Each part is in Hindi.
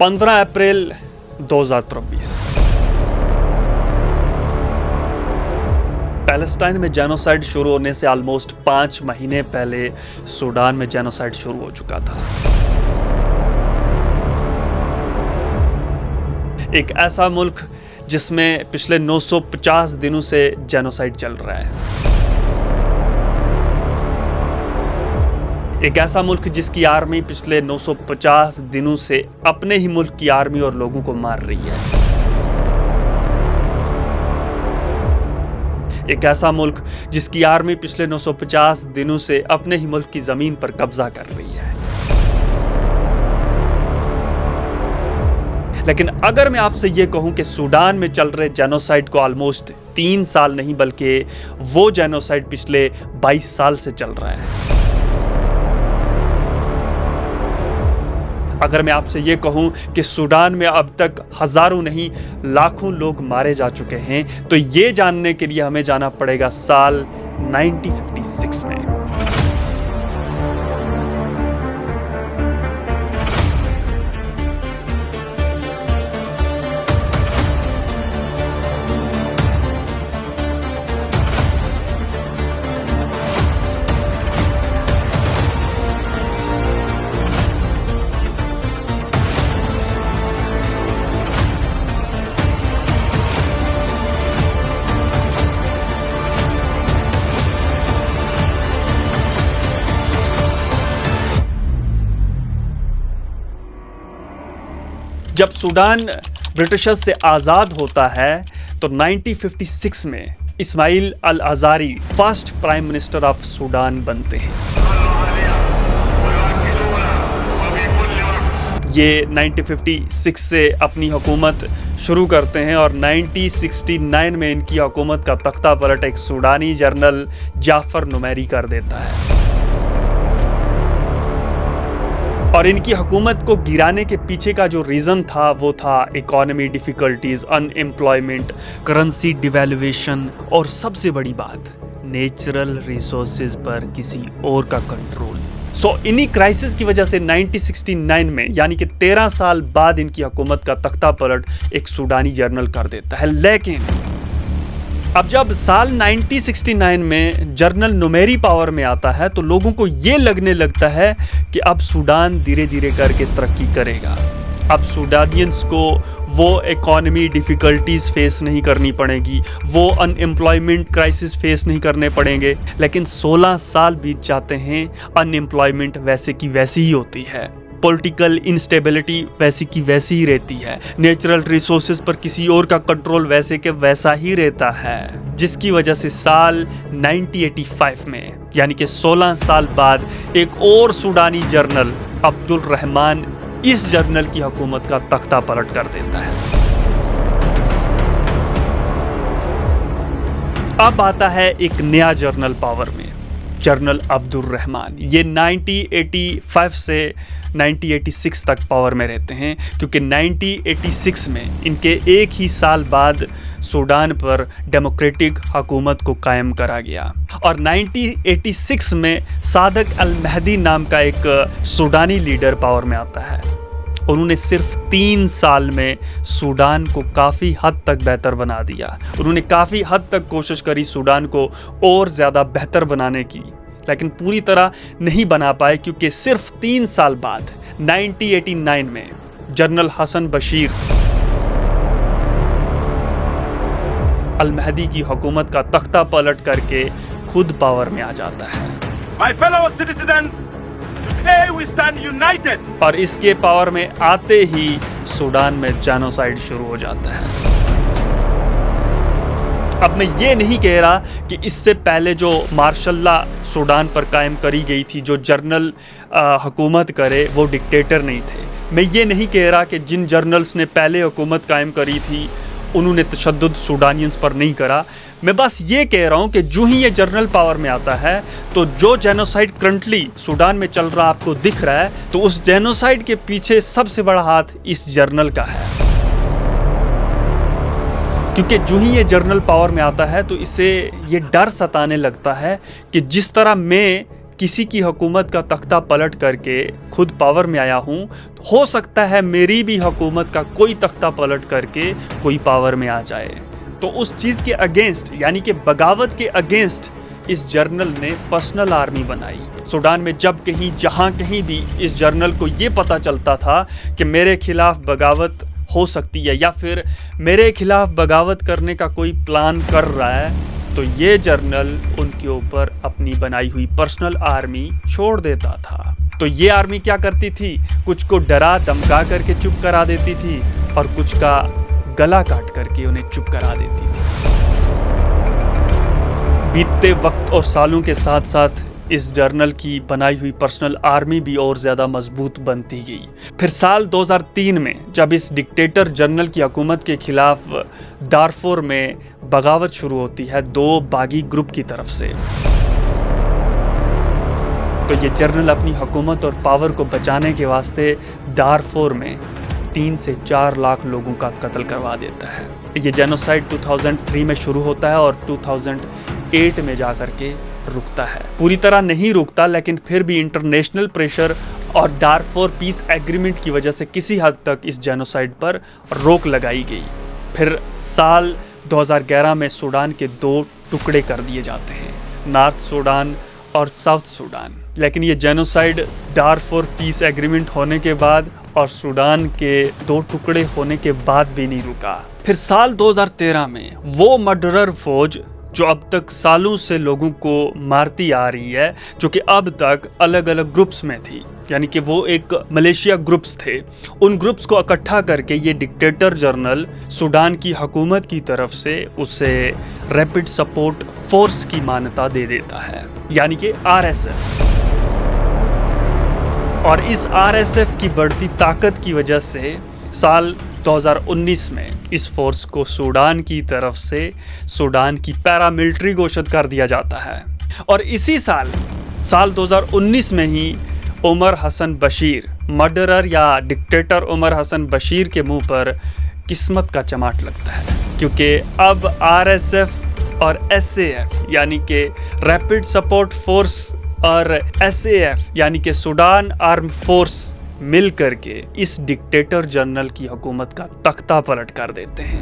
15 अप्रैल 2023 पैलेस्टाइन में जेनोसाइड शुरू होने से ऑलमोस्ट 5 महीने पहले सूडान में जेनोसाइड शुरू हो चुका था। एक ऐसा मुल्क जिसमें पिछले 950 दिनों से जेनोसाइड चल रहा है। एक ऐसा मुल्क जिसकी आर्मी पिछले 950 दिनों से अपने ही मुल्क की आर्मी और लोगों को मार रही है। एक ऐसा मुल्क जिसकी आर्मी पिछले 950 दिनों से अपने ही मुल्क की जमीन पर कब्जा कर रही है। लेकिन अगर मैं आपसे ये कहूं कि सूडान में चल रहे जेनोसाइड को ऑलमोस्ट 3 साल नहीं बल्कि वो जेनोसाइड पिछले 22 साल से चल रहा है। अगर मैं आपसे ये कहूं कि सूडान में अब तक हजारों नहीं लाखों लोग मारे जा चुके हैं, तो ये जानने के लिए हमें जाना पड़ेगा साल 1956 में। जब सूडान ब्रिटिशर्स से आज़ाद होता है तो 1956 में Ismail al Azhari first prime minister of Sudan बनते हैं। ये 1956 से अपनी हुकूमत शुरू करते हैं और 1969 में इनकी हुकूमत का तख्ता पलट एक सूडानी जनरल जाफर नुमैरी कर देता है। और इनकी हुकूमत को गिराने के पीछे का जो रीज़न था वो था economy difficulties, unemployment, currency devaluation और सबसे बड़ी बात नेचुरल रिसोर्सेज पर किसी और का कंट्रोल। इन्हीं क्राइसिस की वजह से 1969 में यानी कि 13 साल बाद इनकी हुकूमत का तख्ता पलट एक सूडानी जनरल कर देता है। लेकिन अब जब साल 1969 में जनरल नुमेरी पावर में आता है तो लोगों को ये लगने लगता है कि अब सूडान धीरे धीरे करके तरक्की करेगा। अब सूडानियंस को वो इकोनॉमी डिफ़िकल्टीज़ फेस नहीं करनी पड़ेगी, वो अनएम्प्लॉयमेंट क्राइसिस फेस नहीं करने पड़ेंगे। लेकिन 16 साल बीत जाते हैं, अनएम्प्लॉयमेंट वैसे की वैसी ही होती है, पॉलिटिकल इंस्टेबिलिटी वैसी की वैसी ही रहती है, नेचुरल रिसोर्सेज पर किसी और का कंट्रोल वैसे के वैसा ही रहता है, जिसकी वजह से साल 1985 में यानी कि 16 साल बाद एक और सूडानी जनरल अब्दुल रहमान इस जनरल की हुकूमत का तख्ता पलट कर देता है। अब आता है एक नया जनरल पावर में, जनरल अब्दुल रहमान। ये 1985 से 1986 तक पावर में रहते हैं क्योंकि 1986 में इनके एक ही साल बाद सूडान पर डेमोक्रेटिक हुकूमत को कायम करा गया। और 1986 में सादक अल महदी नाम का एक सूडानी लीडर पावर में आता है। उन्होंने सिर्फ 3 साल में सूडान को काफ़ी हद तक बेहतर बना दिया। उन्होंने काफ़ी हद तक कोशिश करी सूडान को और ज़्यादा बेहतर बनाने की, लेकिन पूरी तरह नहीं बना पाए क्योंकि सिर्फ 3 साल बाद 1989 में जनरल हसन बशीर अल महदी की हुकूमत का तख्ता पलट करके खुद पावर में आ जाता है। My fellow citizens, today we stand united. और इसके पावर में आते ही सूडान में जेनोसाइड शुरू हो जाता है। अब मैं ये नहीं कह रहा कि इससे पहले जो मार्शल लॉ सूडान पर कायम करी गई थी, जो जनरल हुकूमत करे वो डिक्टेटर नहीं थे। मैं ये नहीं कह रहा कि जिन जर्नल्स ने पहले हुकूमत कायम करी थी उन्होंने तशद्दुद सूडानियंस पर नहीं करा। मैं बस ये कह रहा हूँ कि जो ही ये जनरल पावर में आता है तो जो जेनोसाइड करंटली सूडान में चल रहा आपको दिख रहा है, तो उस जेनोसाइड के पीछे सबसे बड़ा हाथ इस जर्नल का है। क्योंकि जो ही ये जर्नल पावर में आता है तो इसे ये डर सताने लगता है कि जिस तरह मैं किसी की हुकूमत का तख्ता पलट करके खुद पावर में आया हूँ, हो सकता है मेरी भी हुकूमत का कोई तख्ता पलट करके कोई पावर में आ जाए। तो उस चीज़ के अगेंस्ट, यानी कि बगावत के अगेंस्ट, इस जर्नल ने पर्सनल आर्मी बनाई। सूडान में जब कहीं जहाँ कहीं भी इस जर्नल को ये पता चलता था कि मेरे खिलाफ बगावत हो सकती है या फिर मेरे खिलाफ बगावत करने का कोई प्लान कर रहा है, तो ये जर्नल उनके ऊपर अपनी बनाई हुई पर्सनल आर्मी छोड़ देता था। तो ये आर्मी क्या करती थी, कुछ को डरा धमका करके चुप करा देती थी और कुछ का गला काट करके उन्हें चुप करा देती थी। बीतते वक्त और सालों के साथ साथ इस जर्नल की बनाई हुई पर्सनल आर्मी भी और ज़्यादा मजबूत बनती गई। फिर साल 2003 में जब इस डिक्टेटर जर्नल की हुकूमत के खिलाफ दारफुर में बगावत शुरू होती है 2 बागी ग्रुप की तरफ से, तो ये जर्नल अपनी हुकूमत और पावर को बचाने के वास्ते दारफुर में 3 से 4 लाख लोगों का कत्ल करवा देता है। ये जेनोसाइड 2003 में शुरू होता है और 2008 में जा कर के रुकता है। पूरी तरह नहीं रुकता, लेकिन फिर भी इंटरनेशनल प्रेशर और दारफुर पीस एग्रीमेंट की वजह से किसी हद तक इस जेनोसाइड पर रोक लगाई गई। फिर साल 2011 में सूडान के 2 टुकड़े कर दिए जाते हैं, नॉर्थ सूडान और साउथ सूडान। लेकिन ये जेनोसाइड दारफुर पीस एग्रीमेंट होने के बाद और सूडान के 2 टुकड़े होने के बाद भी नहीं रुका। फिर साल 2013 में वो मर्डरर फौज जो अब तक सालों से लोगों को मारती आ रही है, जो कि अब तक अलग अलग ग्रुप्स में थी, यानी कि वो एक मलेशिया ग्रुप्स थे, उन ग्रुप्स को इकट्ठा करके ये डिक्टेटर जर्नल सूडान की हुकूमत की तरफ से उसे रैपिड सपोर्ट फोर्स की मान्यता दे देता है, यानी कि RSF। और इस RSF की बढ़ती ताकत की वजह से साल 2019 में इस फोर्स को सूडान की तरफ से सूडान की पैरामिलिट्री घोषित कर दिया जाता है। और इसी साल 2019 में ही उमर हसन बशीर, मर्डरर या डिक्टेटर उमर हसन बशीर के मुंह पर किस्मत का चमाट लगता है, क्योंकि अब RSF और SAF यानी कि रैपिड सपोर्ट फोर्स और SAF यानी कि सूडान आर्म फोर्स मिल करके इस डिक्टेटर जनरल की हुकूमत का तख्ता पलट कर देते हैं।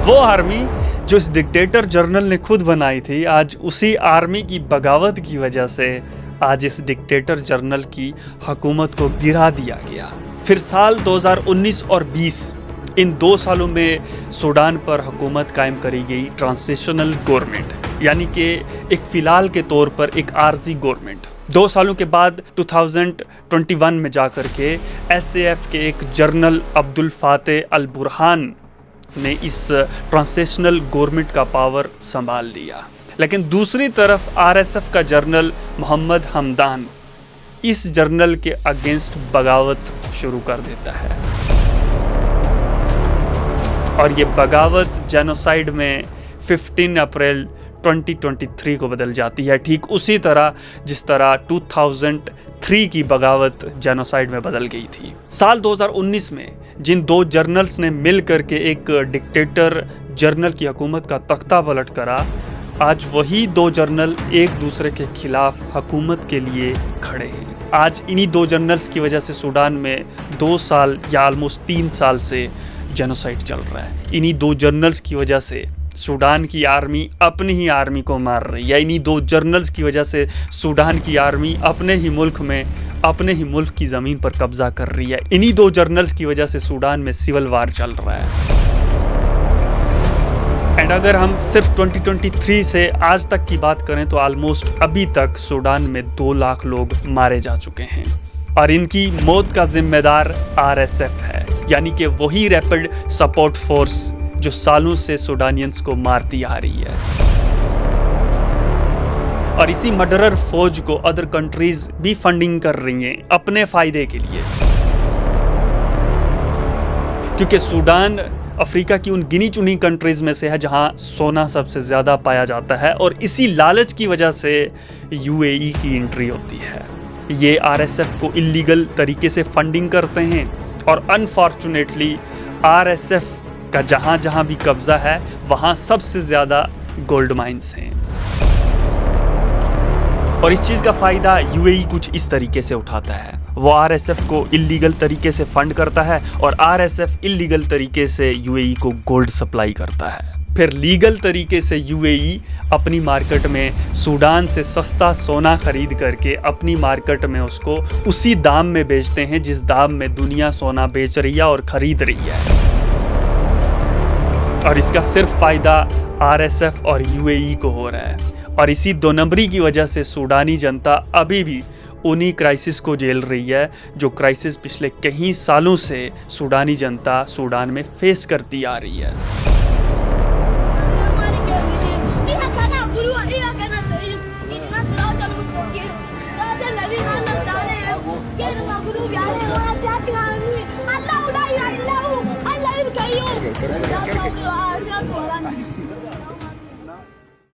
वो आर्मी जो इस डिक्टेटर जनरल ने खुद बनाई थी, आज उसी आर्मी की बगावत की वजह से आज इस डिक्टेटर जनरल की हुकूमत को गिरा दिया गया। फिर साल 2019 और 20 इन 2 सालों में सूडान पर हुकूमत कायम करी गई ट्रांजिशनल गवर्नमेंट, यानी कि एक फ़िलहाल के तौर पर एक आर्जी गवर्नमेंट। 2 सालों के बाद 2021 में जाकर के SAF के एक जनरल अब्दुल फातेह अल बुरहान ने इस ट्रांजिशनल गवर्नमेंट का पावर संभाल लिया। लेकिन दूसरी तरफ RSF का जनरल मोहम्मद हमदान इस जनरल के अगेंस्ट बगावत शुरू कर देता है और ये बगावत जेनोसाइड में 15 अप्रैल 2023 को बदल जाती है, ठीक उसी तरह जिस तरह 2003 की बगावत जेनोसाइड में बदल गई थी। साल 2019 में जिन 2 जर्नल्स ने मिल करके एक डिक्टेटर जर्नल की हुकूमत का तख्ता पलट करा, आज वही 2 जर्नल एक दूसरे के खिलाफ हुकूमत के लिए खड़े हैं। आज इन्हीं 2 जर्नल्स की वजह से सूडान में 2 साल या ऑलमोस्ट 3 साल से जेनोसाइड चल रहा है। इन्हीं 2 जर्नल्स की वजह से सूडान की आर्मी अपनी ही आर्मी को मार रही है। इन्हीं 2 जर्नल्स की वजह से सूडान की आर्मी अपने ही मुल्क में अपने ही मुल्क की ज़मीन पर कब्जा कर रही है। इन्हीं 2 जर्नल्स की वजह से सूडान में सिविल वार चल रहा है। एंड अगर हम सिर्फ 2023 से आज तक की बात करें तो ऑलमोस्ट अभी तक सूडान में 2 लाख लोग मारे जा चुके हैं और इनकी मौत का जिम्मेदार RSF है, यानी कि वही रैपिड सपोर्ट फोर्स जो सालों से सूडानियंस को मारती आ रही है। और इसी मर्डरर फौज को अदर कंट्रीज भी फंडिंग कर रही हैं अपने फायदे के लिए, क्योंकि सूडान अफ्रीका की उन गिनी चुनी कंट्रीज में से है जहां सोना सबसे ज़्यादा पाया जाता है और इसी लालच की वजह से UAE की एंट्री होती है। ये RSF को इलीगल तरीके से फंडिंग करते हैं और अनफॉर्चुनेटली RSF का जहां जहां भी कब्जा है वहां सबसे ज़्यादा गोल्ड माइंस हैं। और इस चीज़ का फ़ायदा यूएई कुछ इस तरीके से उठाता है। वो आरएसएफ को इल्लीगल तरीके से फंड करता है और आरएसएफ इल्लीगल तरीके से यूएई को गोल्ड सप्लाई करता है। फिर लीगल तरीके से यूएई अपनी मार्केट में सूडान से सस्ता सोना खरीद करके अपनी मार्केट में उसको उसी दाम में बेचते हैं जिस दाम में दुनिया सोना बेच रही है और ख़रीद रही है। और इसका सिर्फ फ़ायदा आरएसएफ और यूएई को हो रहा है। और इसी दो नंबरी की वजह से सूडानी जनता अभी भी उन्हीं क्राइसिस को झेल रही है जो क्राइसिस पिछले कई सालों से सूडानी जनता सूडान में फेस करती आ रही है।